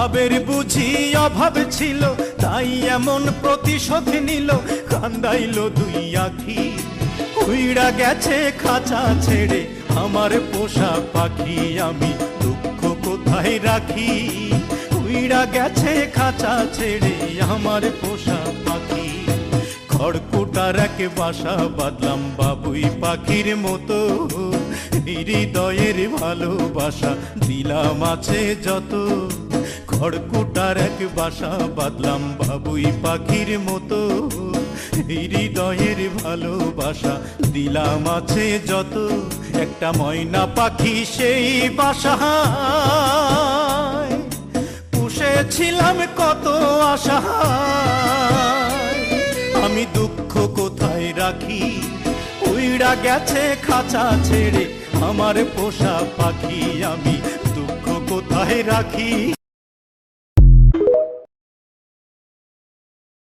ভাবের বুঝি অভাব ছিল, তাই এমন প্রতিশোধ নিল। কান্দাইল দুই আখি, উইড়া গেছে খাঁচা ছেড়ে আমার পোষা পাখি। আমি দুঃখ কোথায় রাখি, উইড়া গেছে খাঁচা ছেড়ে আমার পোষা পাখি। খড়কুটার এক বাসা বাঁধলাম বাবুই পাখির মতো, হৃদয়ের ভালোবাসা দিলাম আছে যত। খড়কুটার এক বাসা বাঁধলাম বাবুই পাখির মতো, হৃদয়ের ভালোবাসা দিলাম আছে যত। একটা ময়না পাখি সেই বাসায় পুষেছিলাম কত আশা। আমি দুঃখ কোথায় রাখি, উইড়া গেছে খাঁচা ছেড়ে আমার পোষা পাখি। আমি দুঃখ কোথায় রাখি।